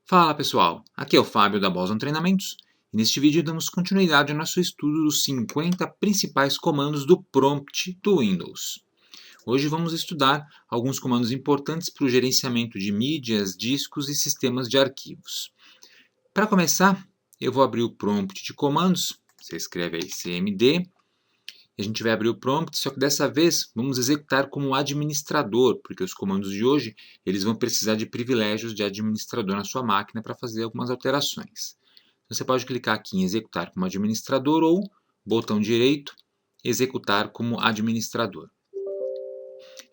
Fala pessoal, aqui é o Fábio da Boson Treinamentos e neste vídeo damos continuidade ao nosso estudo dos 50 principais comandos do prompt do Windows. Hoje vamos estudar alguns comandos importantes para o gerenciamento de mídias, discos e sistemas de arquivos. Para começar, eu vou abrir o prompt de comandos, você escreve aí cmd, e a gente vai abrir o prompt, só que dessa vez vamos executar como administrador, porque os comandos de hoje eles vão precisar de privilégios de administrador na sua máquina para fazer algumas alterações. Então, você pode clicar aqui em executar como administrador ou botão direito, executar como administrador.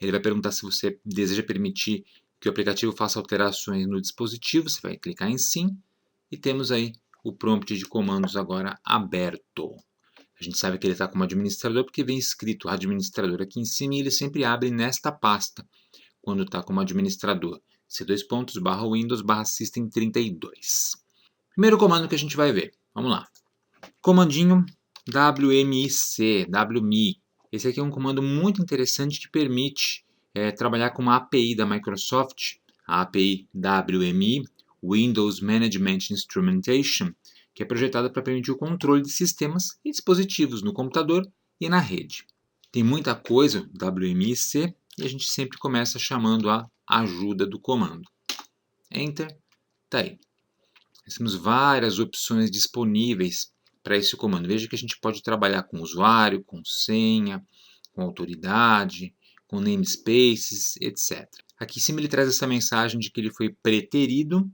Ele vai perguntar se você deseja permitir que o aplicativo faça alterações no dispositivo, você vai clicar em sim e temos aí o prompt de comandos agora aberto. A gente sabe que ele está como administrador porque vem escrito administrador aqui em cima e ele sempre abre nesta pasta quando está como administrador. c:/windows/system32. Primeiro comando que a gente vai ver. Vamos lá. Comandinho wmic. Esse aqui é um comando muito interessante que permite trabalhar com uma API da Microsoft, a API WMI, Windows Management Instrumentation, que é projetada para permitir o controle de sistemas e dispositivos no computador e na rede. Tem muita coisa WMIC e a gente sempre começa chamando a ajuda do comando. Enter, tá aí. Nós temos várias opções disponíveis para esse comando. Veja que a gente pode trabalhar com usuário, com senha, com autoridade, com namespaces, etc. Aqui em cima ele traz essa mensagem de que ele foi preterido.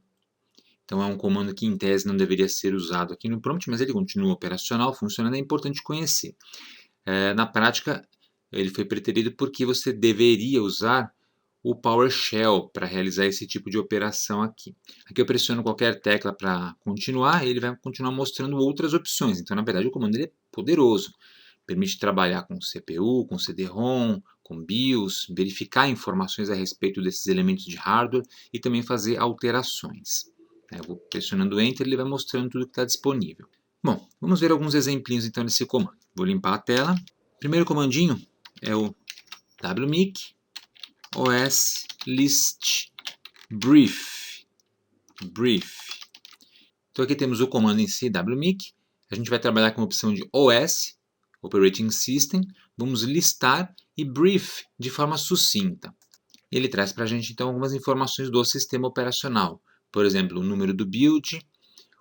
Então é um comando que em tese não deveria ser usado aqui no prompt, mas ele continua operacional, funcionando, é importante conhecer. Na prática, ele foi preterido porque você deveria usar o PowerShell para realizar esse tipo de operação aqui. Aqui eu pressiono qualquer tecla para continuar e ele vai continuar mostrando outras opções. Então, na verdade, o comando ele é poderoso. Permite trabalhar com CPU, com CD-ROM, com BIOS, verificar informações a respeito desses elementos de hardware e também fazer alterações. Eu vou pressionando Enter e ele vai mostrando tudo que está disponível. Bom, vamos ver alguns exemplinhos então desse comando. Vou limpar a tela. Primeiro comandinho é o wmic os list brief. Então aqui temos o comando em si, wmic. A gente vai trabalhar com a opção de OS, Operating System. Vamos listar e brief de forma sucinta. Ele traz para a gente então algumas informações do sistema operacional. Por exemplo, o número do build,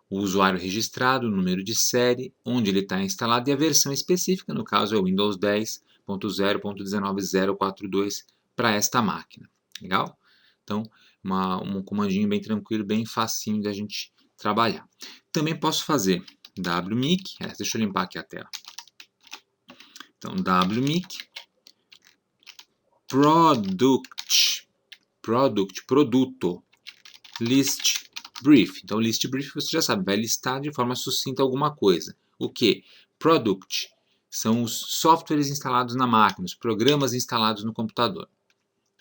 o usuário registrado, o número de série, onde ele está instalado e a versão específica, no caso é o Windows 10.0.19042 para esta máquina. Legal? Então, um comandinho bem tranquilo, bem facinho da gente trabalhar. Também posso fazer wmic, deixa eu limpar aqui a tela. Então, wmic produto, list brief. Então, list brief você já sabe, vai listar de forma sucinta alguma coisa. O que? Product são os softwares instalados na máquina, os programas instalados no computador.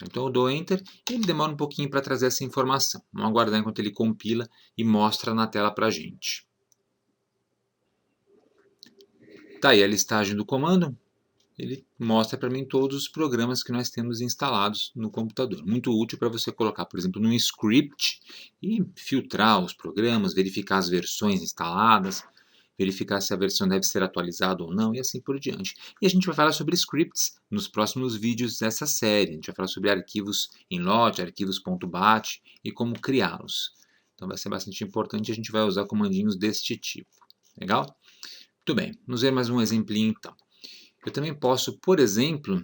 Então, eu dou Enter e ele demora um pouquinho para trazer essa informação. Vamos aguardar enquanto ele compila e mostra na tela para a gente. Tá aí a listagem do comando. Ele mostra para mim todos os programas que nós temos instalados no computador. Muito útil para você colocar, por exemplo, num script e filtrar os programas, verificar as versões instaladas, verificar se a versão deve ser atualizada ou não e assim por diante. E a gente vai falar sobre scripts nos próximos vídeos dessa série. A gente vai falar sobre arquivos em lote, arquivos .bat e como criá-los. Então vai ser bastante importante, a gente vai usar comandinhos deste tipo. Legal? Muito bem, vamos ver mais um exemplinho então. Eu também posso, por exemplo,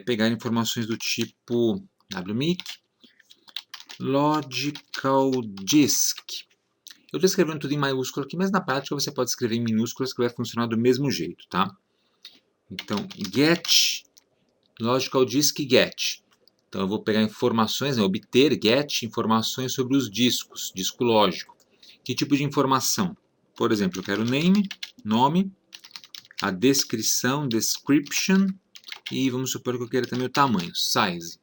pegar informações do tipo wmic logical disk. Eu estou escrevendo tudo em maiúsculo aqui, mas na prática você pode escrever em minúsculas que vai funcionar do mesmo jeito, tá? Então, get logical disk get. Então eu vou pegar informações, obter get informações sobre os discos, disco lógico. Que tipo de informação? Por exemplo, eu quero nome, a descrição, description, e vamos supor que eu queira também o tamanho, size.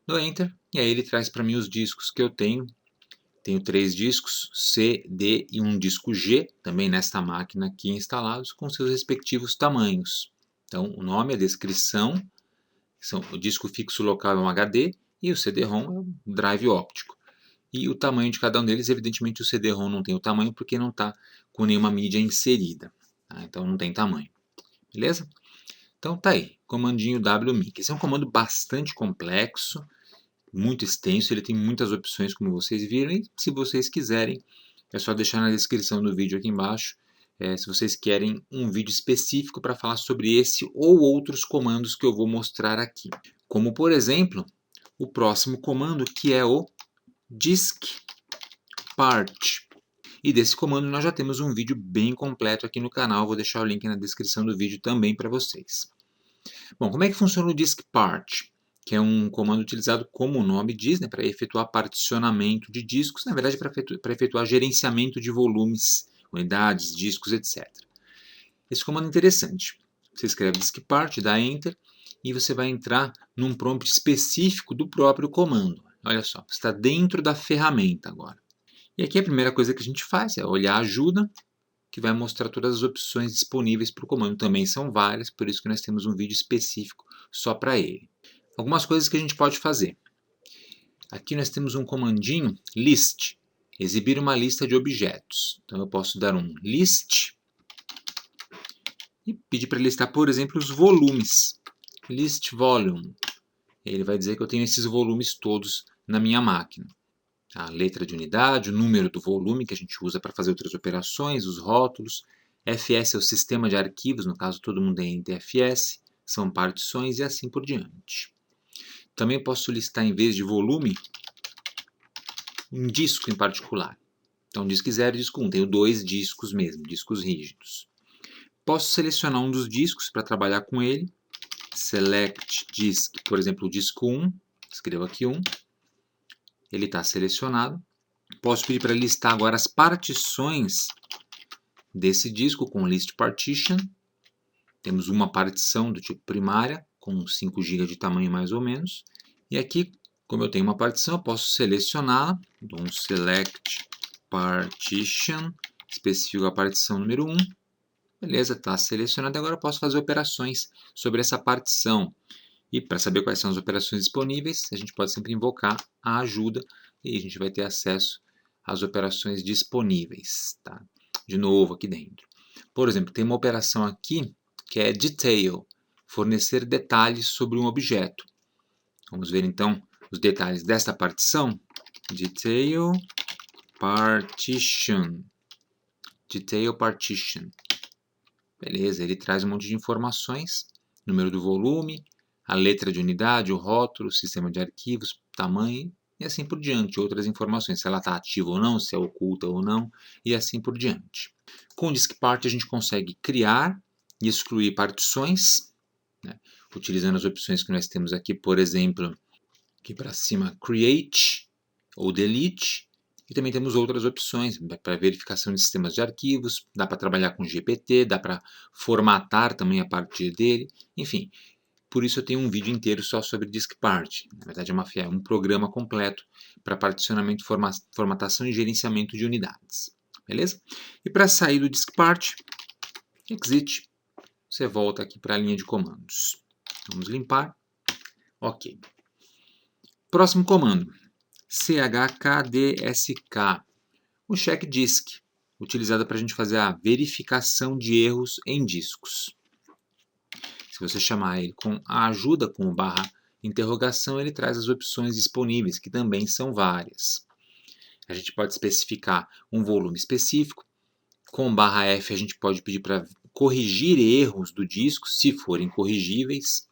Dou Enter, e aí ele traz para mim os discos que eu tenho. Tenho 3 discos, C, D e um disco G, também nesta máquina aqui instalados, com seus respectivos tamanhos. Então, o nome, a descrição, o disco fixo local é um HD, e o CD-ROM é o drive óptico. E o tamanho de cada um deles, evidentemente o CD-ROM não tem o tamanho porque não está com nenhuma mídia inserida, tá? Então não tem tamanho, beleza? Então tá aí, comandinho WMIC. Esse é um comando bastante complexo, muito extenso, ele tem muitas opções como vocês viram, e se vocês quiserem, é só deixar na descrição do vídeo aqui embaixo, se vocês querem um vídeo específico para falar sobre esse ou outros comandos que eu vou mostrar aqui. Como por exemplo, o próximo comando que é o diskpart. E desse comando nós já temos um vídeo bem completo aqui no canal, vou deixar o link na descrição do vídeo também para vocês. Bom, como é que funciona o diskpart? Que é um comando utilizado, como o nome diz, né, para efetuar particionamento de discos, na verdade para efetuar gerenciamento de volumes, unidades, discos, etc. Esse comando é interessante. Você escreve diskpart, dá Enter, e você vai entrar num prompt específico do próprio comando. Olha só, você está dentro da ferramenta agora. E aqui a primeira coisa que a gente faz é olhar a ajuda, que vai mostrar todas as opções disponíveis para o comando. Também são várias, por isso que nós temos um vídeo específico só para ele. Algumas coisas que a gente pode fazer. Aqui nós temos um comandinho list, exibir uma lista de objetos. Então eu posso dar um list e pedir para listar, por exemplo, os volumes. List volume. Ele vai dizer que eu tenho esses volumes todos na minha máquina. A letra de unidade, o número do volume que a gente usa para fazer outras operações, os rótulos. FS é o sistema de arquivos, no caso todo mundo tem NTFS, são partições e assim por diante. Também posso listar, em vez de volume, um disco em particular. Então, disco 0 e disco 1. Tenho dois discos mesmo, discos rígidos. Posso selecionar um dos discos para trabalhar com ele. Select disk, por exemplo, o disco 1. Escrevo aqui 1. Ele está selecionado. Posso pedir para listar agora as partições desse disco com list partition. Temos uma partição do tipo primária, com 5 GB de tamanho mais ou menos. E aqui, como eu tenho uma partição, eu posso selecioná-la. Dou um select partition, especifico a partição número 1. Beleza, está selecionado. Agora eu posso fazer operações sobre essa partição. E para saber quais são as operações disponíveis, a gente pode sempre invocar a ajuda e a gente vai ter acesso às operações disponíveis. Tá? De novo aqui dentro. Por exemplo, tem uma operação aqui que é detail, fornecer detalhes sobre um objeto. Vamos ver então os detalhes desta partição. Detail partition. Detail partition. Beleza, ele traz um monte de informações. Número do volume, a letra de unidade, o rótulo, o sistema de arquivos, tamanho e assim por diante. Outras informações, se ela está ativa ou não, se é oculta ou não e assim por diante. Com o diskpart a gente consegue criar e excluir partições, né, utilizando as opções que nós temos aqui, por exemplo, aqui para cima, create ou delete. E também temos outras opções para verificação de sistemas de arquivos, dá para trabalhar com GPT, dá para formatar também a partir dele, enfim. Por isso eu tenho um vídeo inteiro só sobre diskpart. Na verdade é um programa completo para particionamento, formatação e gerenciamento de unidades. Beleza? E para sair do diskpart, exit, você volta aqui para a linha de comandos. Vamos limpar. Ok. Próximo comando. chkdsk. O check disk, utilizado para a gente fazer a verificação de erros em discos. Se você chamar ele com a ajuda, com o barra interrogação, ele traz as opções disponíveis, que também são várias. A gente pode especificar um volume específico. Com barra F a gente pode pedir para corrigir erros do disco, se forem corrigíveis.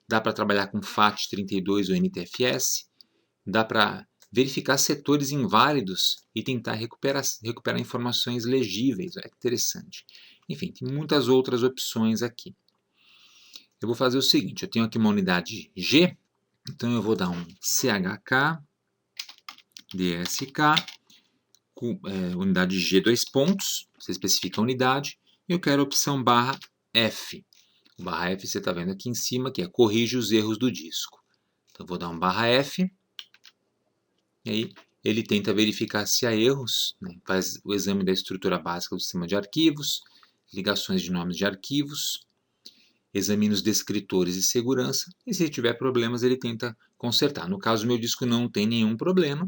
Dá para trabalhar com FAT32 ou NTFS. Dá para verificar setores inválidos e tentar recuperar informações legíveis. É interessante. Enfim, tem muitas outras opções aqui. Eu vou fazer o seguinte, eu tenho aqui uma unidade G, então eu vou dar um chkdsk, unidade G, dois pontos, você especifica a unidade, e eu quero a opção barra F. O barra F você está vendo aqui em cima, que é corrige os erros do disco. Então eu vou dar um barra F, e aí ele tenta verificar se há erros, né? Faz o exame da estrutura básica do sistema de arquivos, ligações de nomes de arquivos, examina os descritores de segurança e, se tiver problemas, ele tenta consertar. No caso, meu disco não tem nenhum problema,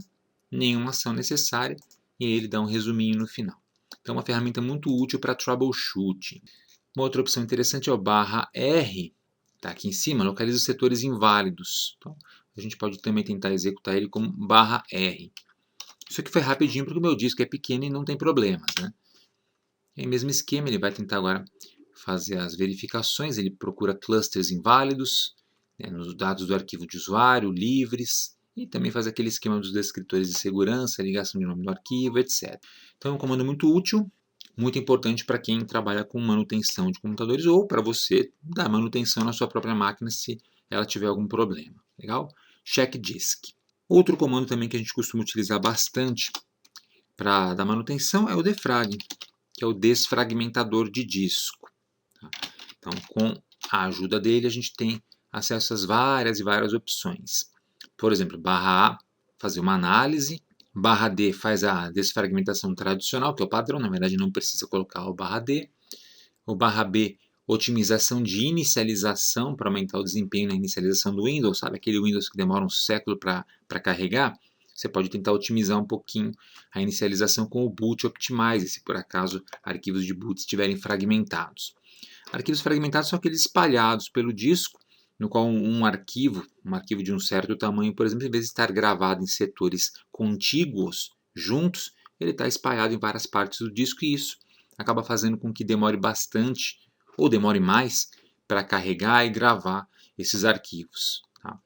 nenhuma ação necessária, e ele dá um resuminho no final. Então, é uma ferramenta muito útil para troubleshooting. Uma outra opção interessante é o /R, está aqui em cima, localiza os setores inválidos. Então, a gente pode também tentar executar ele como /R. Isso aqui foi rapidinho porque o meu disco é pequeno e não tem problemas, né? É o mesmo esquema, ele vai tentar agora fazer as verificações, ele procura clusters inválidos, né, nos dados do arquivo de usuário, livres, e também faz aquele esquema dos descritores de segurança, ligação de nome do arquivo, etc. Então é um comando muito útil, muito importante para quem trabalha com manutenção de computadores ou para você dar manutenção na sua própria máquina se ela tiver algum problema. Legal? Check disk. Outro comando também que a gente costuma utilizar bastante para dar manutenção é o defrag, que é o desfragmentador de disco. Tá? Então, com a ajuda dele, a gente tem acesso às várias e várias opções. Por exemplo, /A, fazer uma análise, /D faz a desfragmentação tradicional, que é o padrão, na verdade não precisa colocar o /D. O /B, otimização de inicialização, para aumentar o desempenho na inicialização do Windows, sabe? Aquele Windows que demora um século para carregar. Você pode tentar otimizar um pouquinho a inicialização com o Boot Optimize, se por acaso arquivos de boot estiverem fragmentados. Arquivos fragmentados são aqueles espalhados pelo disco, no qual um arquivo de um certo tamanho, por exemplo, em vez de estar gravado em setores contíguos, juntos, ele está espalhado em várias partes do disco e isso acaba fazendo com que demore bastante ou demore mais para carregar e gravar esses arquivos. Tá?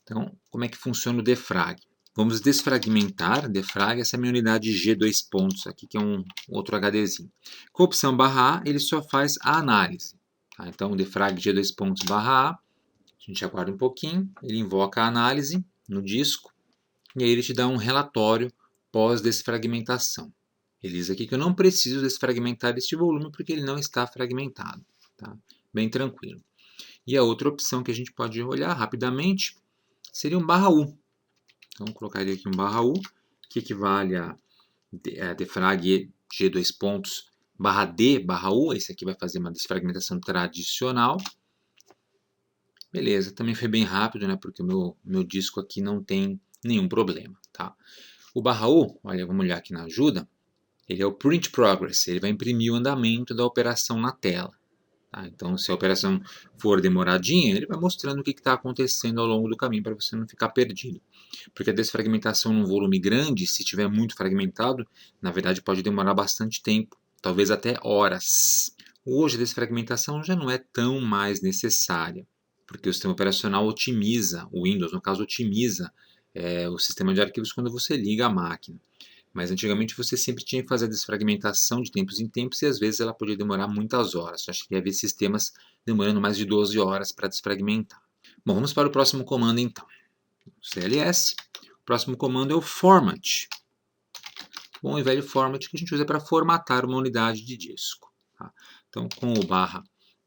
Então, como é que funciona o defrag? Vamos desfragmentar, defrag, essa é a minha unidade G2 pontos aqui, que é um outro HDzinho. Com a opção /A, ele só faz a análise. Tá? Então, o defrag G2 pontos /A, a gente aguarda um pouquinho, ele invoca a análise no disco, e aí ele te dá um relatório pós-desfragmentação. Ele diz aqui que eu não preciso desfragmentar este volume porque ele não está fragmentado. Tá? Bem tranquilo. E a outra opção que a gente pode olhar rapidamente seria um /U. Então, vou colocar aqui um /U, que equivale a defrag G2 pontos /D/U. Esse aqui vai fazer uma desfragmentação tradicional. Beleza, também foi bem rápido, né? Porque o meu disco aqui não tem nenhum problema. Tá? O /U, olha, vamos olhar aqui na ajuda, ele é o print progress, ele vai imprimir o andamento da operação na tela. Tá? Então, se a operação for demoradinha, ele vai mostrando o que está acontecendo ao longo do caminho para você não ficar perdido. Porque a desfragmentação num volume grande, se estiver muito fragmentado, na verdade pode demorar bastante tempo, talvez até horas. Hoje a desfragmentação já não é tão mais necessária, porque o sistema operacional otimiza, o Windows no caso otimiza o sistema de arquivos quando você liga a máquina. Mas antigamente você sempre tinha que fazer a desfragmentação de tempos em tempos e às vezes ela podia demorar muitas horas. Eu acho que ia haver sistemas demorando mais de 12 horas para desfragmentar. Bom, vamos para o próximo comando então. CLS. O próximo comando é o format. Bom e velho format que a gente usa para formatar uma unidade de disco. Tá? Então, com o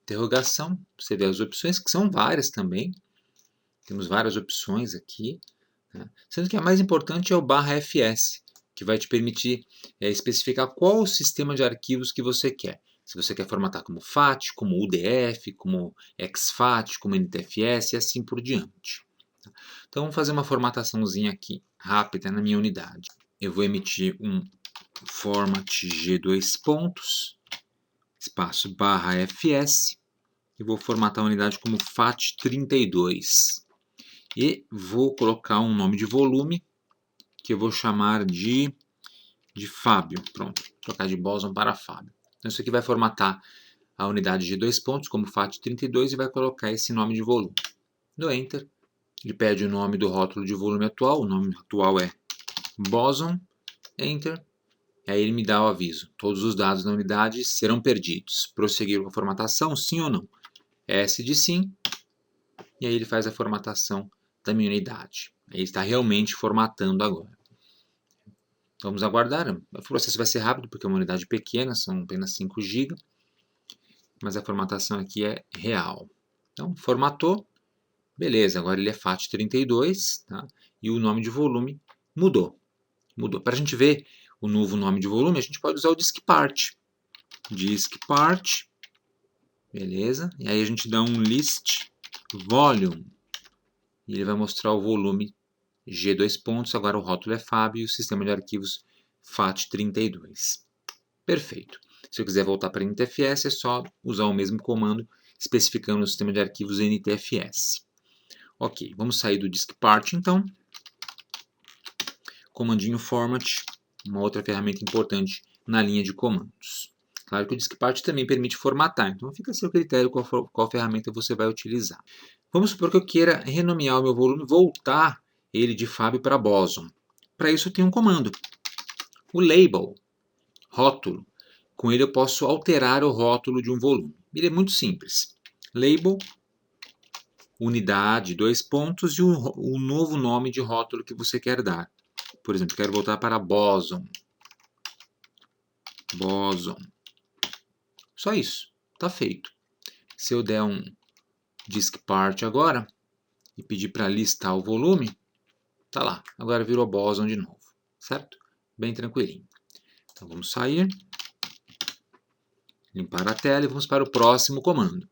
/interrogação, você vê as opções, que são várias também. Temos várias opções aqui. Né? Sendo que a mais importante é o /fs, que vai te permitir especificar qual o sistema de arquivos que você quer. Se você quer formatar como FAT, como UDF, como exFAT, como NTFS e assim por diante. Então, vamos fazer uma formataçãozinha aqui, rápida, na minha unidade. Eu vou emitir um format G2 pontos, espaço /fs, e vou formatar a unidade como FAT32. E vou colocar um nome de volume, que eu vou chamar de Fábio. Pronto, vou trocar de Boson para Fábio. Então, isso aqui vai formatar a unidade de 2 pontos como FAT32 e vai colocar esse nome de volume. No Enter, ele pede o nome do rótulo de volume atual. O nome atual é Boson. Enter. E aí ele me dá o aviso. Todos os dados da unidade serão perdidos. Prosseguir com a formatação, sim ou não? S de sim. E aí ele faz a formatação da minha unidade. Ele está realmente formatando agora. Vamos aguardar. O processo vai ser rápido porque é uma unidade pequena, são apenas 5 GB. Mas a formatação aqui é real. Então, formatou. Beleza, agora ele é FAT32. Tá? E o nome de volume mudou. Para a gente ver o novo nome de volume, a gente pode usar o diskpart. Diskpart. Beleza? E aí a gente dá um list volume. E ele vai mostrar o volume G dois pontos. Agora o rótulo é FAB e o sistema de arquivos FAT32. Perfeito. Se eu quiser voltar para NTFS, é só usar o mesmo comando, especificando o sistema de arquivos NTFS. Ok, vamos sair do diskpart então. Comandinho format, uma outra ferramenta importante na linha de comandos. Claro que o diskpart também permite formatar, então fica a seu critério qual ferramenta você vai utilizar. Vamos supor que eu queira renomear o meu volume, voltar ele de FAB para Boson. Para isso eu tenho um comando, o label, rótulo. Com ele eu posso alterar o rótulo de um volume. Ele é muito simples. Label, unidade, dois pontos e o novo nome de rótulo que você quer dar. Por exemplo, quero voltar para Boson. Boson. Só isso. Está feito. Se eu der um diskpart agora e pedir para listar o volume, tá lá. Agora virou Boson de novo. Certo? Bem tranquilinho. Então vamos sair. Limpar a tela e vamos para o próximo comando.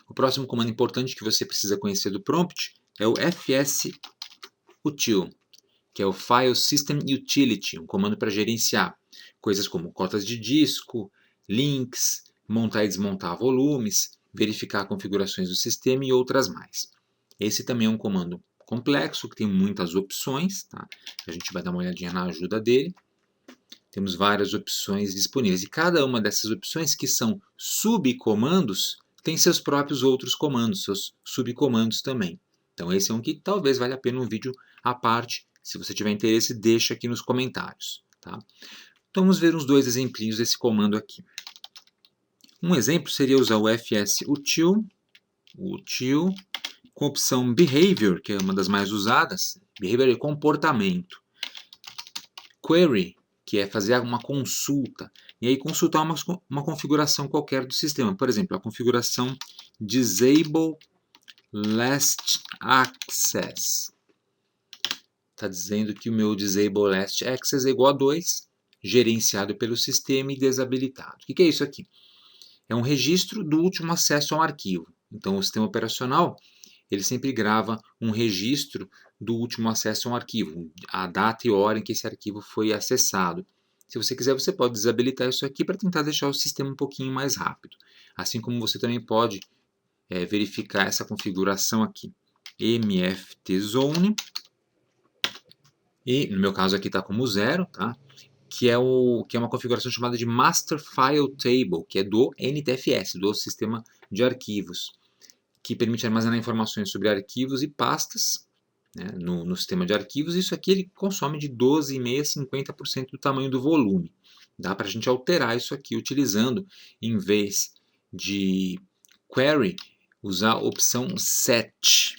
O próximo comando importante que você precisa conhecer do prompt é o fsutil, que é o File System Utility, um comando para gerenciar coisas como cotas de disco, links, montar e desmontar volumes, verificar configurações do sistema e outras mais. Esse também é um comando complexo, que tem muitas opções, tá? A gente vai dar uma olhadinha na ajuda dele. Temos várias opções disponíveis, e cada uma dessas opções, que são subcomandos, tem seus próprios outros comandos, seus subcomandos também. Então esse é um que talvez valha a pena um vídeo à parte. Se você tiver interesse, deixa aqui nos comentários. Tá? Então vamos ver uns dois exemplinhos desse comando aqui. Um exemplo seria usar o fsutil, com a opção behavior, que é uma das mais usadas. Behavior é comportamento. Query, que é fazer uma consulta, e aí consultar uma configuração qualquer do sistema. Por exemplo, a configuração Disable Last Access. Está dizendo que o meu Disable Last Access é igual a 2, gerenciado pelo sistema e desabilitado. O que é isso aqui? É um registro do último acesso ao arquivo. Então, o sistema operacional ele sempre grava um registro do último acesso a um arquivo, a data e hora em que esse arquivo foi acessado. Se você quiser, você pode desabilitar isso aqui para tentar deixar o sistema um pouquinho mais rápido. Assim como você também pode verificar essa configuração aqui, mftzone, e no meu caso aqui está como 0, tá? que é uma configuração chamada de Master File Table, que é do NTFS, do sistema de arquivos, que permite armazenar informações sobre arquivos e pastas, né, no sistema de arquivos. Isso aqui ele consome de 12,5% a 50% do tamanho do volume. Dá para a gente alterar isso aqui utilizando, em vez de query, usar a opção set.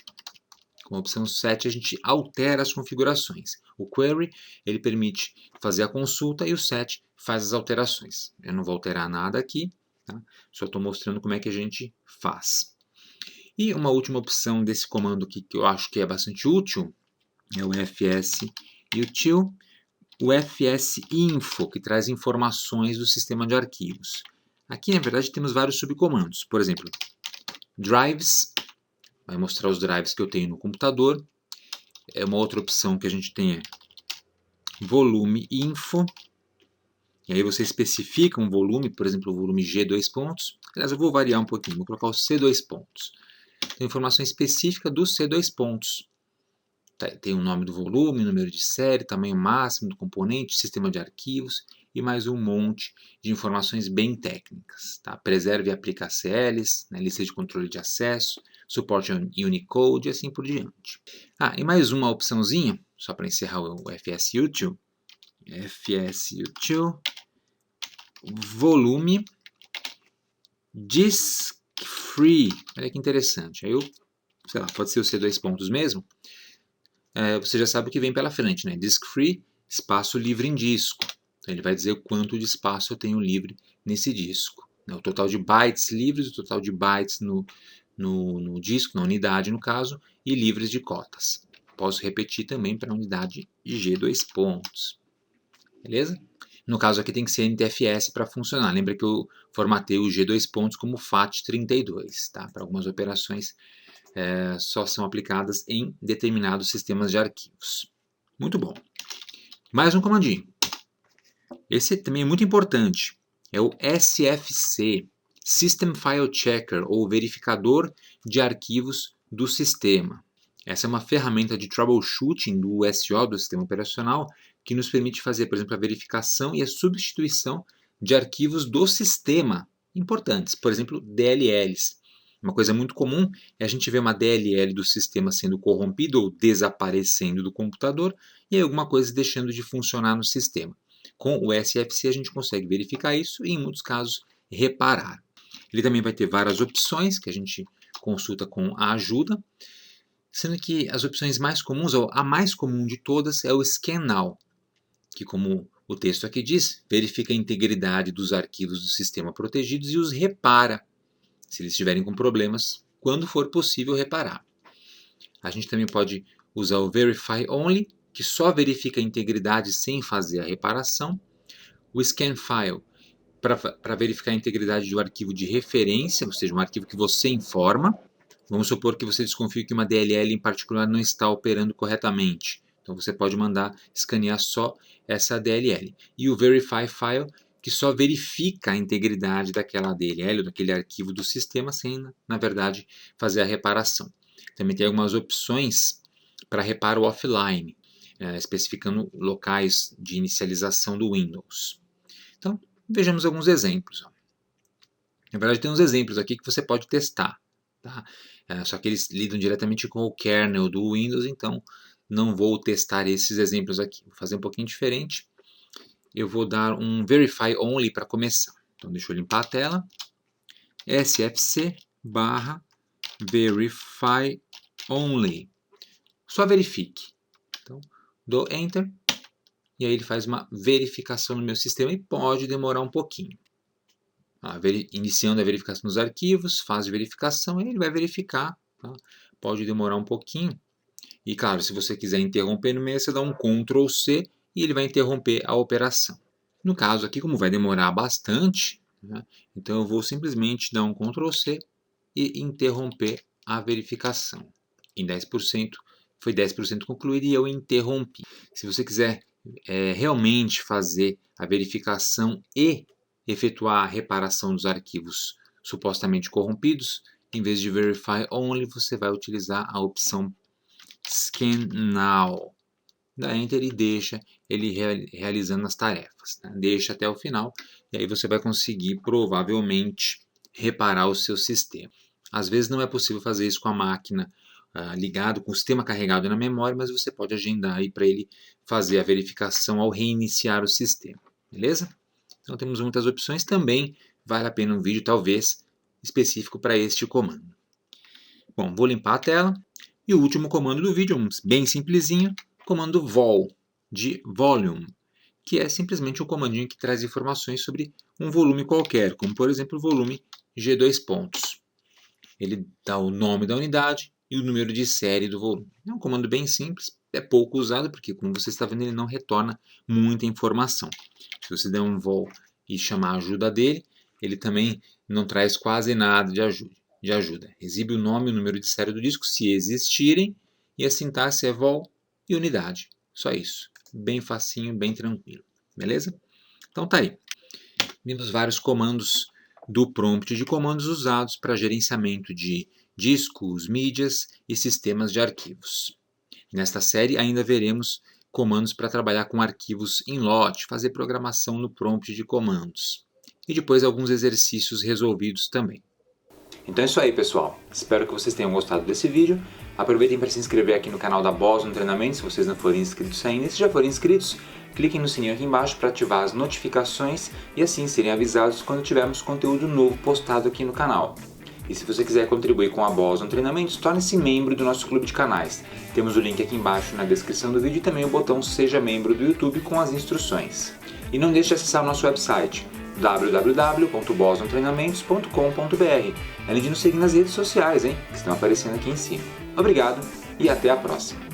Com a opção set a gente altera as configurações. O query ele permite fazer a consulta e o set faz as alterações. Eu não vou alterar nada aqui, tá? Só estou mostrando como é que a gente faz. E uma última opção desse comando aqui que eu acho que é bastante útil é o fsutil, o fsinfo, que traz informações do sistema de arquivos. Aqui, na verdade, temos vários subcomandos. Por exemplo, drives, vai mostrar os drives que eu tenho no computador. É uma outra opção que a gente tem é volume info. E aí você especifica um volume, por exemplo, o volume G dois pontos. Aliás, eu vou variar um pouquinho, vou colocar o C dois pontos. Tem informação específica do C dois pontos. Tem o nome do volume, número de série, tamanho máximo do componente, sistema de arquivos e mais um monte de informações bem técnicas. Tá? Preserve e aplica CLs, né, lista de controle de acesso, suporte Unicode e assim por diante. E mais uma opçãozinha, só para encerrar o fsutil, volume disk free. Olha que interessante. Aí sei lá, pode ser o C dois pontos mesmo. Você já sabe o que vem pela frente, né? Disk free, espaço livre em disco. Então, ele vai dizer quanto de espaço eu tenho livre nesse disco. Né? O total de bytes livres, o total de bytes no disco, na unidade no caso, e livres de cotas. Posso repetir também para a unidade G dois pontos. Beleza? No caso aqui tem que ser NTFS para funcionar. Lembra que eu formatei o G2 como FAT32, tá? Para algumas operações só são aplicadas em determinados sistemas de arquivos. Muito bom. Mais um comandinho. Esse também é muito importante. É o SFC, System File Checker, ou verificador de arquivos do sistema. Essa é uma ferramenta de troubleshooting do SO, do sistema operacional, que nos permite fazer, por exemplo, a verificação e a substituição de arquivos do sistema importantes, por exemplo, DLLs. Uma coisa muito comum é a gente ver uma DLL do sistema sendo corrompida ou desaparecendo do computador e aí alguma coisa deixando de funcionar no sistema. Com o SFC a gente consegue verificar isso e, em muitos casos, reparar. Ele também vai ter várias opções que a gente consulta com a ajuda, sendo que as opções mais comuns, ou a mais comum de todas, é o Scan Now, que, como o texto aqui diz, verifica a integridade dos arquivos do sistema protegidos e os repara, se eles estiverem com problemas, quando for possível reparar. A gente também pode usar o Verify Only, que só verifica a integridade sem fazer a reparação. O Scan File, para verificar a integridade do arquivo de referência, ou seja, um arquivo que você informa. Vamos supor que você desconfie que uma DLL em particular não está operando corretamente. Então você pode mandar escanear só essa DLL. E o Verify File, que só verifica a integridade daquela DLL ou daquele arquivo do sistema sem, na verdade, fazer a reparação. Também tem algumas opções para reparo offline, especificando locais de inicialização do Windows. Então, vejamos alguns exemplos. Na verdade, tem uns exemplos aqui que você pode testar. Tá? Só que eles lidam diretamente com o kernel do Windows, então não vou testar esses exemplos aqui. Vou fazer um pouquinho diferente. Eu vou dar um Verify Only para começar. Então, deixa eu limpar a tela. SFC /Verify Only. Só verifique. Então, dou Enter. E aí ele faz uma verificação no meu sistema e pode demorar um pouquinho. Iniciando a verificação dos arquivos, faz de verificação e ele vai verificar. Tá? Pode demorar um pouquinho. E claro, se você quiser interromper no meio, você dá um Ctrl C e ele vai interromper a operação. No caso aqui, como vai demorar bastante, né, então eu vou simplesmente dar um Ctrl C e interromper a verificação. Em 10%, foi 10% concluído e eu interrompi. Se você quiser realmente fazer a verificação e efetuar a reparação dos arquivos supostamente corrompidos, em vez de Verify Only, você vai utilizar a opção Scan Now. Dá Enter e deixa ele realizando as tarefas. Né? Deixa até o final e aí você vai conseguir provavelmente reparar o seu sistema. Às vezes não é possível fazer isso com a máquina ligado, com o sistema carregado na memória, mas você pode agendar aí para ele fazer a verificação ao reiniciar o sistema. Beleza? Então temos muitas opções. Também vale a pena um vídeo, talvez, específico para este comando. Bom, vou limpar a tela. E o último comando do vídeo, bem simplesinho, comando vol, de volume, que é simplesmente um comandinho que traz informações sobre um volume qualquer, como por exemplo o volume G2. Ele dá o nome da unidade e o número de série do volume. É um comando bem simples, é pouco usado, porque como você está vendo ele não retorna muita informação. Se você der um vol e chamar a ajuda dele, ele também não traz quase nada de ajuda. Exibe o nome e o número de série do disco, se existirem, e a sintaxe é vol e unidade. Só isso. Bem facinho, bem tranquilo. Beleza? Então tá aí. Vimos vários comandos do prompt de comandos usados para gerenciamento de discos, mídias e sistemas de arquivos. Nesta série ainda veremos comandos para trabalhar com arquivos em lote, fazer programação no prompt de comandos. E depois alguns exercícios resolvidos também. Então é isso aí, pessoal. Espero que vocês tenham gostado desse vídeo. Aproveitem para se inscrever aqui no canal da Boston Treinamento, se vocês não forem inscritos ainda. E se já forem inscritos, cliquem no sininho aqui embaixo para ativar as notificações e assim serem avisados quando tivermos conteúdo novo postado aqui no canal. E se você quiser contribuir com a Boston Treinamentos, torne-se membro do nosso clube de canais. Temos o link aqui embaixo na descrição do vídeo e também o botão Seja Membro do YouTube com as instruções. E não deixe de acessar o nosso website www.bostontreinamentos.com.br, além de nos seguir nas redes sociais, que estão aparecendo aqui em cima. Obrigado e até a próxima!